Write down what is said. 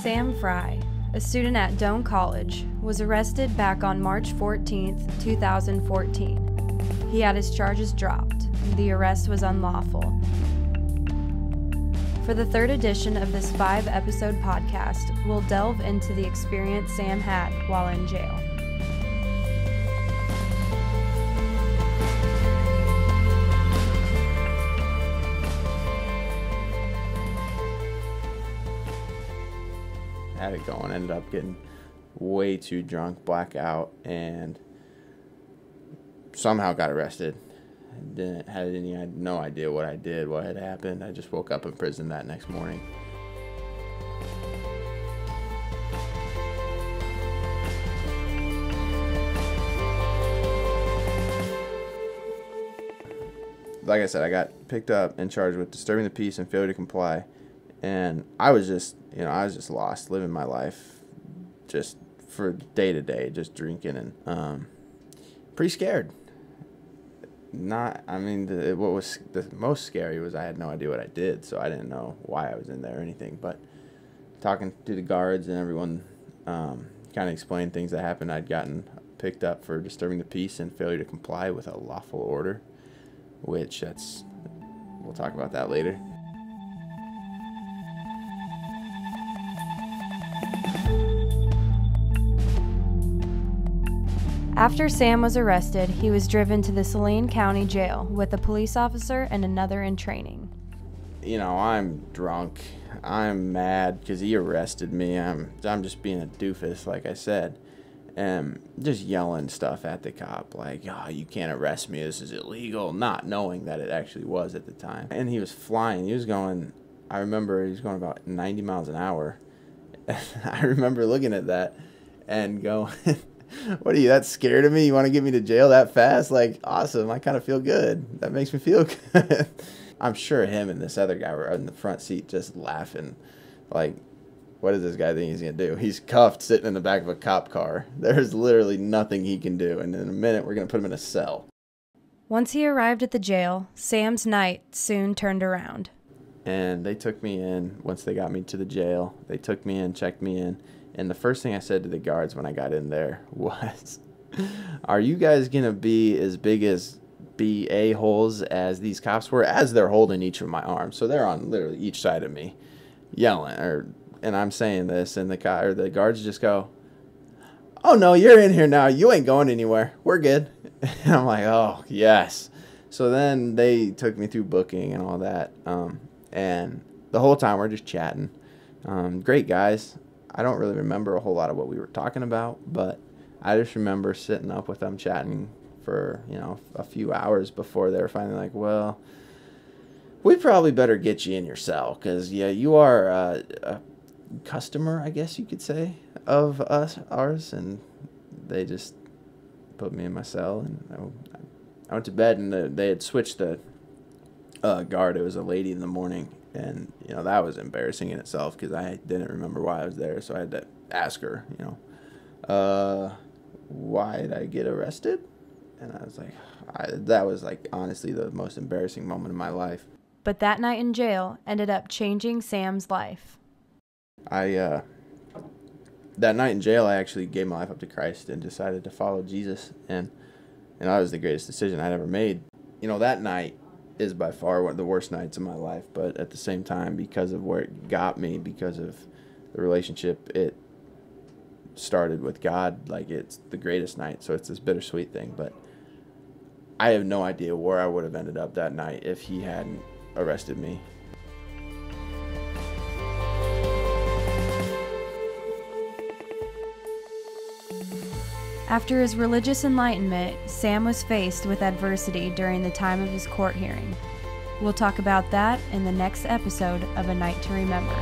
Sam Frei, a student at Doane College, was arrested back on March 14, 2014. He had his charges dropped. The arrest was unlawful. For the third edition of this 5-episode podcast, we'll delve into the experience Sam had while in jail. Had it going, ended up getting way too drunk, blackout, and somehow got arrested. Had no idea what I did, what had happened. I just woke up in prison that next morning. Like I said, I got picked up and charged with disturbing the peace and failure to comply. And I was just lost, living my life just for day to day, just drinking and pretty scared. What was the most scary was I had no idea what I did, so I didn't know why I was in there or anything. But talking to the guards and everyone kind of explained things that happened. I'd gotten picked up for disturbing the peace and failure to comply with a lawful order, we'll talk about that later. After Sam was arrested, he was driven to the Saline County Jail with a police officer and another in training. I'm drunk. I'm mad because he arrested me. I'm just being a doofus, like I said, and just yelling stuff at the cop like, "Oh, you can't arrest me. This is illegal," not knowing that it actually was at the time. And he was flying. I remember he was going about 90 miles an hour. I remember looking at that and going, "What are you, that scared of me? You want to get me to jail that fast? Like, awesome. I kind of feel good. That makes me feel good." I'm sure him and this other guy were in the front seat just laughing. Like, what does this guy think he's going to do? He's cuffed sitting in the back of a cop car. There's literally nothing he can do. And in a minute, we're going to put him in a cell. Once he arrived at the jail, Sam's night soon turned around. And they took me in. Once they got me to the jail, they took me in, checked me in. And the first thing I said to the guards when I got in there was, "Are you guys going to be as big as be a-holes as these cops were?" As they're holding each of my arms. So they're on literally each side of me yelling. And I'm saying this, and the guards just go, "Oh, no, you're in here now. You ain't going anywhere. We're good." And I'm like, oh, yes. So then they took me through booking and all that. And the whole time we're just chatting. Great guys. I don't really remember a whole lot of what we were talking about, but I just remember sitting up with them chatting for, a few hours before they were finally like, "Well, we probably better get you in your cell because, you are a customer, I guess you could say, of ours." And they just put me in my cell, and I went to bed, and they had switched the guard. It was a lady in the morning. And, that was embarrassing in itself because I didn't remember why I was there. So I had to ask her, why did I get arrested? And I was like, that was honestly the most embarrassing moment of my life. But that night in jail ended up changing Sam's life. That night in jail, I actually gave my life up to Christ and decided to follow Jesus. And that was the greatest decision I'd ever made. That night is by far one of the worst nights of my life, but at the same time, because of where it got me, because of the relationship it started with God, it's the greatest night. So it's this bittersweet thing, but I have no idea where I would have ended up that night if he hadn't arrested me. After his religious enlightenment, Sam was faced with adversity during the time of his court hearing. We'll talk about that in the next episode of A Night to Remember.